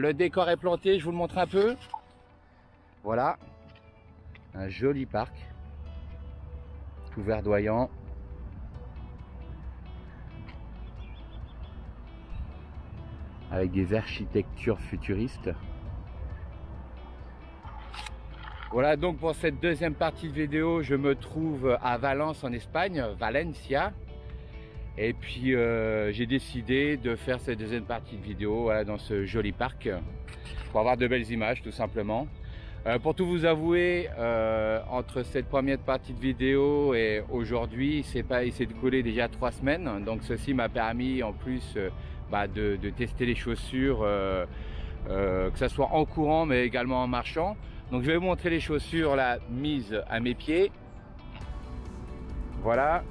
le décor est planté, je vous le montre un peu. Voilà, un joli parc, tout verdoyant. Avec des architectures futuristes. Voilà donc pour cette deuxième partie de vidéo, je me trouve à Valence en Espagne, Valencia. Et puis j'ai décidé de faire cette deuxième partie de vidéo voilà, dans ce joli parc pour avoir de belles images tout simplement. Pour tout vous avouer, entre cette première partie de vidéo et aujourd'hui, il s'est découlé déjà 3 semaines. Donc ceci m'a permis en plus de tester les chaussures, que ce soit en courant mais également en marchant. Donc je vais vous montrer les chaussures là, mises à mes pieds. Voilà.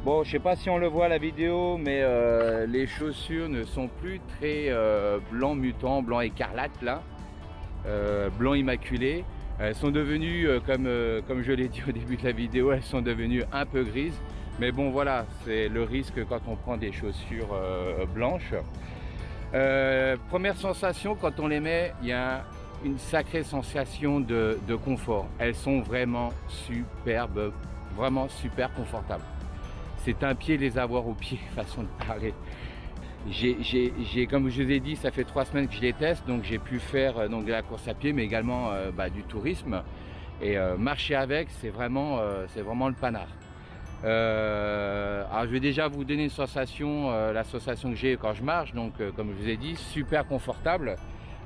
Bon, je sais pas si on le voit à la vidéo, mais les chaussures ne sont plus très blanc mutant, blanc écarlate là, blanc immaculé. Elles sont devenues, comme je l'ai dit au début de la vidéo, elles sont devenues un peu grises. Mais bon voilà, c'est le risque quand on prend des chaussures blanches. Première sensation, quand on les met, il y a une sacrée sensation de confort. Elles sont vraiment superbes, vraiment super confortables. C'est un pied les avoir aux pieds, façon de parler. Comme je vous ai dit, ça fait 3 semaines que je les teste, donc j'ai pu faire donc de la course à pied, mais également du tourisme. Et marcher avec, c'est vraiment le panard. Alors je vais déjà vous donner une sensation, la sensation que j'ai quand je marche, donc comme je vous ai dit, super confortable.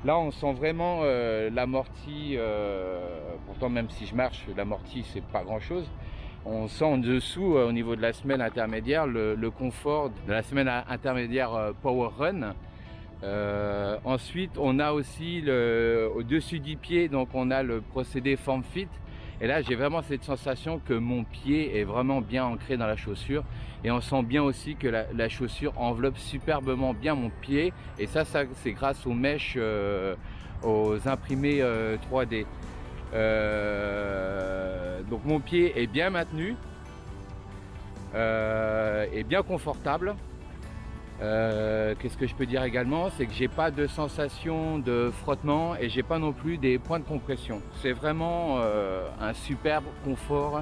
Là on sent vraiment l'amorti, pourtant même si je marche, l'amorti c'est pas grand chose. On sent en dessous au niveau de la semelle intermédiaire le confort de la semelle intermédiaire Power Run. Ensuite on a aussi au-dessus du pied, donc on a le procédé Form Fit. Et là, j'ai vraiment cette sensation que mon pied est vraiment bien ancré dans la chaussure. Et on sent bien aussi que la chaussure enveloppe superbement bien mon pied. Et ça c'est grâce aux mèches, aux imprimés 3D. Donc mon pied est bien maintenu, et bien confortable. Qu'est-ce que je peux dire également, c'est que j'ai pas de sensation de frottement et j'ai pas non plus des points de compression. C'est vraiment un superbe confort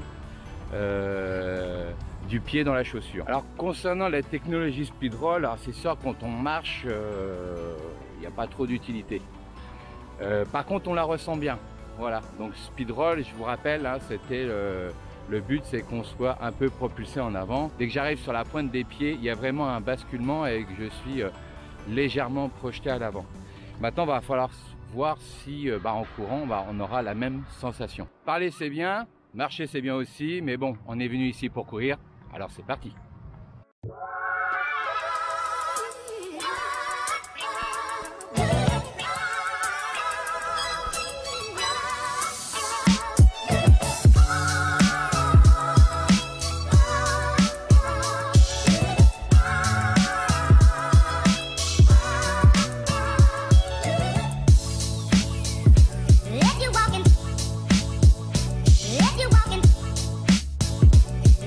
du pied dans la chaussure. Alors concernant la technologie Speedroll, c'est sûr quand on marche, il n'y a pas trop d'utilité. Par contre on la ressent bien. Voilà, donc Speedroll, je vous rappelle, hein, c'était le but, c'est qu'on soit un peu propulsé en avant. Dès que j'arrive sur la pointe des pieds, il y a vraiment un basculement et que je suis légèrement projeté à l'avant. Maintenant, il va falloir voir si en courant, on aura la même sensation. Parler, c'est bien, marcher, c'est bien aussi, mais bon, on est venu ici pour courir, alors c'est parti.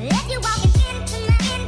If you're walking into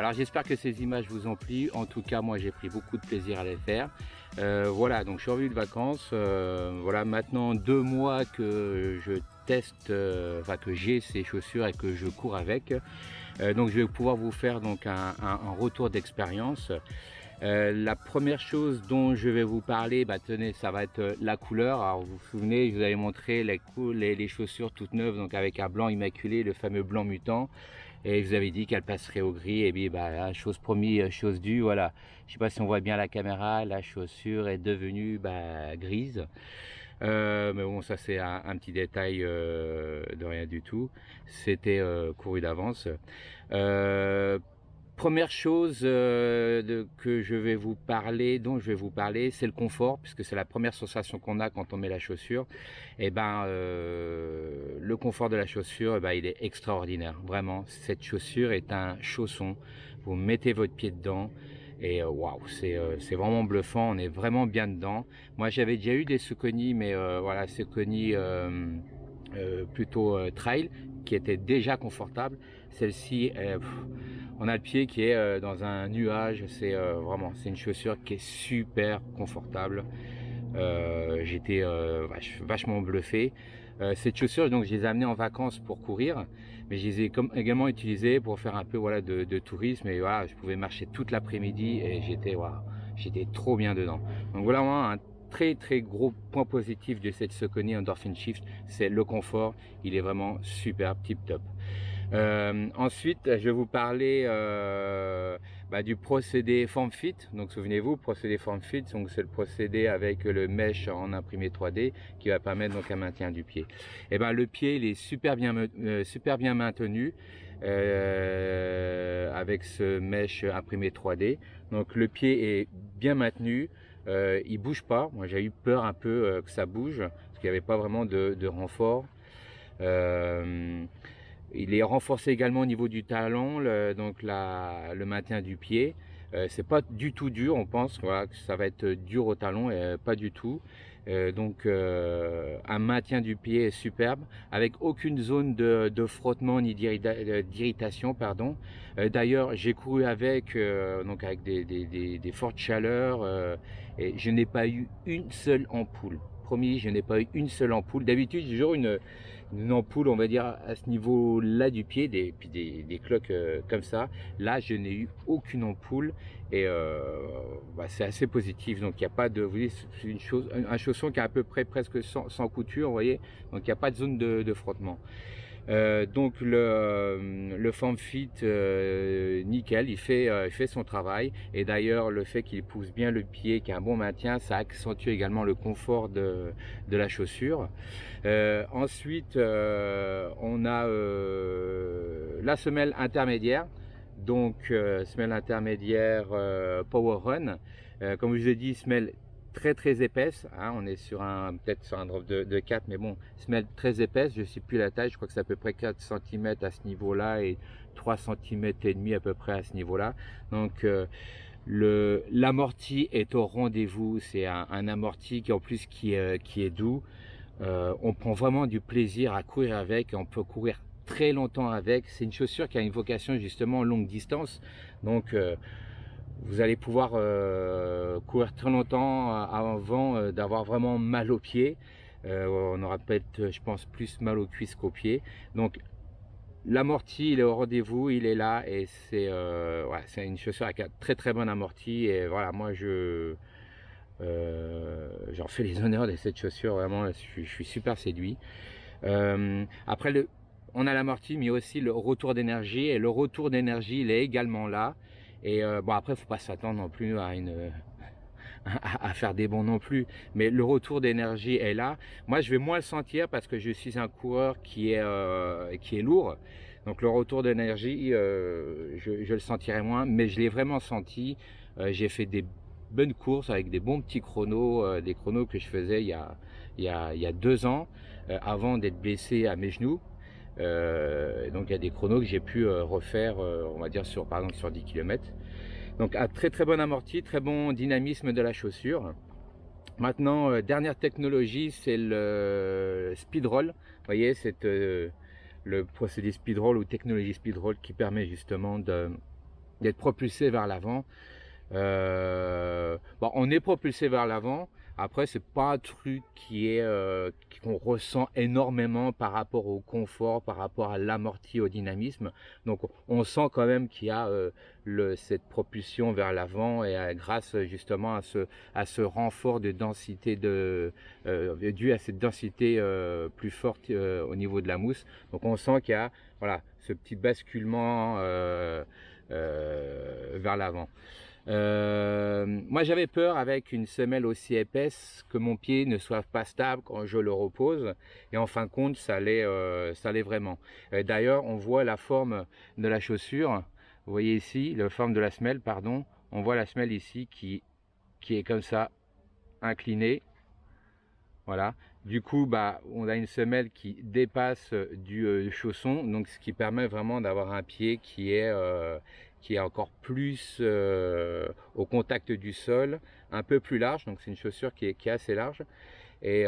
Alors j'espère que ces images vous ont plu. En tout cas, moi j'ai pris beaucoup de plaisir à les faire. Voilà, donc je suis revenu de vacances. Voilà, maintenant 2 mois que je teste, enfin que j'ai ces chaussures et que je cours avec. Donc je vais pouvoir vous faire donc un retour d'expérience. La première chose dont je vais vous parler, bah, tenez, ça va être la couleur. Alors vous vous souvenez, je vous avais montré les chaussures toutes neuves, donc avec un blanc immaculé, le fameux blanc mutant. Et je vous avais dit qu'elle passerait au gris. Et bien, bah, chose promis, chose due. Voilà. Je sais pas si on voit bien la caméra, la chaussure est devenue grise. Mais bon, ça c'est un petit détail de rien du tout. C'était couru d'avance. Première chose que je vais vous parler, dont je vais vous parler, c'est le confort, puisque c'est la première sensation qu'on a quand on met la chaussure. Et le confort de la chaussure, il est extraordinaire, vraiment. Cette chaussure est un chausson. Vous mettez votre pied dedans et waouh, c'est vraiment bluffant. On est vraiment bien dedans. Moi, j'avais déjà eu des Saucony, mais voilà, Saucony plutôt trail, qui était déjà confortable. Celle-ci, on a le pied qui est dans un nuage. C'est vraiment, c'est une chaussure qui est super confortable. J'étais vachement bluffé. Cette chaussure, donc, je les ai amenées en vacances pour courir, mais je les ai également utilisées pour faire un peu voilà de tourisme. Et voilà, je pouvais marcher toute l'après-midi et j'étais trop bien dedans. Donc voilà, moi, un très gros point positif de cette Saucony Endorphin Shift, c'est le confort. Il est vraiment super tip top. Ensuite, je vais vous parler du procédé FormFit. Donc souvenez-vous, procédé FormFit, donc c'est le procédé avec le mesh en imprimé 3D qui va permettre donc un maintien du pied. Et le pied, il est super bien maintenu avec ce mesh imprimé 3D. Donc le pied est bien maintenu. Il bouge pas. Moi j'ai eu peur un peu que ça bouge parce qu'il n'y avait pas vraiment de renfort. Il est renforcé également au niveau du talon, le maintien du pied. C'est pas du tout dur, on pense voilà, que ça va être dur au talon, et pas du tout. Un maintien du pied est superbe, avec aucune zone de frottement ni d'irritation. D'ailleurs, j'ai couru avec, avec des fortes chaleurs, et je n'ai pas eu une seule ampoule. Promis, je n'ai pas eu une seule ampoule. D'habitude, j'ai toujours une ampoule, on va dire, à ce niveau-là du pied, puis des cloques comme ça. Là, je n'ai eu aucune ampoule et c'est assez positif. Donc, il n'y a pas de, vous voyez, c'est un chausson qui est à peu près presque sans couture, vous voyez. Donc, il n'y a pas de zone de frottement. Donc le FormFit, nickel, il fait son travail. Et d'ailleurs, le fait qu'il pousse bien le pied, qu'il y a un bon maintien, ça accentue également le confort de la chaussure. Ensuite, on a la semelle intermédiaire. Donc semelle intermédiaire Power Run. Comme je vous ai dit, semelle très épaisse, hein, on est sur peut-être sur un drop de 4, mais bon, semelle très épaisse, je ne sais plus la taille, je crois que c'est à peu près 4 cm à ce niveau là et 3 cm et demi à peu près à ce niveau là. Donc l'amorti est au rendez-vous, c'est un amorti qui en plus qui est doux. On prend vraiment du plaisir à courir avec, on peut courir très longtemps avec. C'est une chaussure qui a une vocation justement longue distance, donc vous allez pouvoir courir très longtemps avant d'avoir vraiment mal aux pieds. On aura peut-être, je pense, plus mal aux cuisses qu'aux pieds. Donc l'amorti, il est au rendez-vous, il est là, et c'est une chaussure avec un très bon amorti. Et voilà, moi j'en fais les honneurs de cette chaussure, vraiment, je suis super séduit. Après, on a l'amorti, mais aussi le retour d'énergie, et le retour d'énergie, il est également là. Et après, faut pas s'attendre non plus à faire des bonds non plus, mais le retour d'énergie est là. Moi, je vais moins le sentir parce que je suis un coureur qui est lourd. Donc le retour d'énergie, je le sentirai moins, mais je l'ai vraiment senti. J'ai fait des bonnes courses avec des bons petits chronos, des chronos que je faisais il y a 2 ans, avant d'être blessé à mes genoux. Donc il y a des chronos que j'ai pu refaire, on va dire par exemple sur 10 km. Donc un très bon amorti, très bon dynamisme de la chaussure. Maintenant, dernière technologie, c'est le speedroll. Vous voyez, c'est le procédé speedroll ou technologie speedroll qui permet justement d'être propulsé vers l'avant. Bon, on est propulsé vers l'avant. Après, c'est pas un truc qui est qu'on ressent énormément par rapport au confort, par rapport à l'amorti, au dynamisme. Donc, on sent quand même qu'il y a cette propulsion vers l'avant et grâce justement à ce renfort de densité dû à cette densité plus forte au niveau de la mousse. Donc, on sent qu'il y a voilà ce petit basculement vers l'avant. Moi j'avais peur avec une semelle aussi épaisse que mon pied ne soit pas stable quand je le repose, et en fin de compte ça allait vraiment. D'ailleurs on voit la forme de la chaussure, vous voyez ici la forme de la semelle, pardon, on voit la semelle ici qui est comme ça inclinée. Voilà, du coup bah on a une semelle qui dépasse du chausson, donc ce qui permet vraiment d'avoir un pied qui est encore plus au contact du sol, un peu plus large. Donc c'est une chaussure qui est assez large et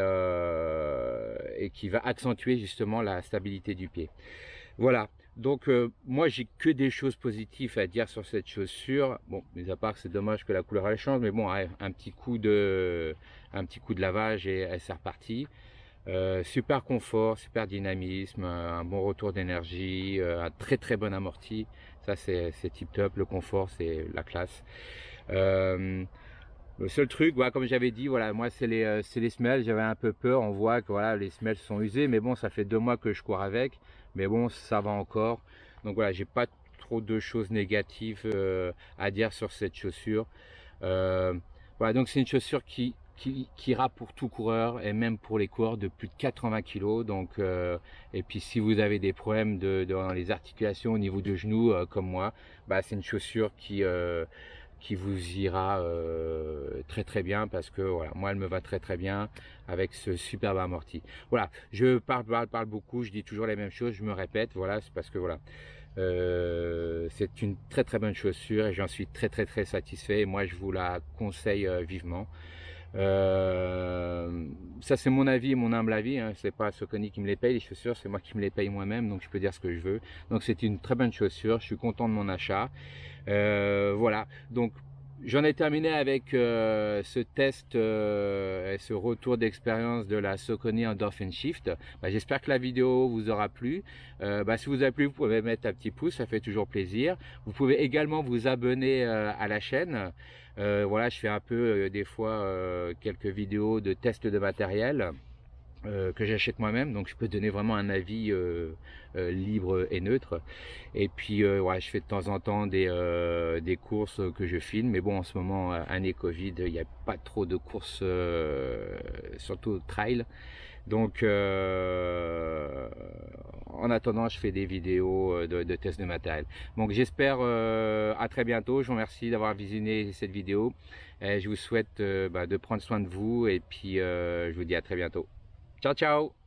qui va accentuer justement la stabilité du pied. Voilà, donc moi j'ai que des choses positives à dire sur cette chaussure. Bon, mis à part que c'est dommage que la couleur elle change, mais bon, un petit coup de lavage et c'est reparti. Super confort, super dynamisme, un bon retour d'énergie, un très bon amorti. Ça c'est tip top, le confort c'est la classe. Le seul truc, voilà, comme j'avais dit, voilà, moi c'est les semelles, j'avais un peu peur. On voit que voilà, les semelles sont usées, mais bon, ça fait 2 mois que je cours avec, mais bon, ça va encore. Donc voilà, j'ai pas trop de choses négatives à dire sur cette chaussure. Voilà, donc c'est une chaussure qui ira pour tout coureur et même pour les coureurs de plus de 80 kg. Donc, et puis si vous avez des problèmes dans les articulations au niveau de genoux comme moi, bah, c'est une chaussure qui vous ira très bien, parce que voilà, moi elle me va très bien avec ce superbe amorti. Voilà, je parle beaucoup, je dis toujours les mêmes choses, je me répète, voilà, c'est parce que voilà, c'est une très bonne chaussure et j'en suis très satisfait, et moi je vous la conseille vivement. Ça c'est mon avis, mon humble avis, hein. C'est pas Saucony qui me les paye les chaussures, c'est moi qui me les paye moi-même, donc je peux dire ce que je veux. Donc c'est une très bonne chaussure, je suis content de mon achat. Voilà, donc j'en ai terminé avec ce test et ce retour d'expérience de la Saucony Endorphin Shift. Bah, j'espère que la vidéo vous aura plu. Bah, si vous a plu, vous pouvez mettre un petit pouce, ça fait toujours plaisir. Vous pouvez également vous abonner à la chaîne. Voilà, je fais un peu des fois quelques vidéos de tests de matériel que j'achète moi-même, donc je peux donner vraiment un avis libre et neutre. Et puis ouais, je fais de temps en temps des courses que je filme, mais bon, en ce moment, année Covid, il n'y a pas trop de courses, surtout trail. Donc en attendant, je fais des vidéos de tests de matériel. Donc j'espère à très bientôt. Je vous remercie d'avoir visionné cette vidéo et je vous souhaite de prendre soin de vous, et puis je vous dis à très bientôt. Ciao ciao.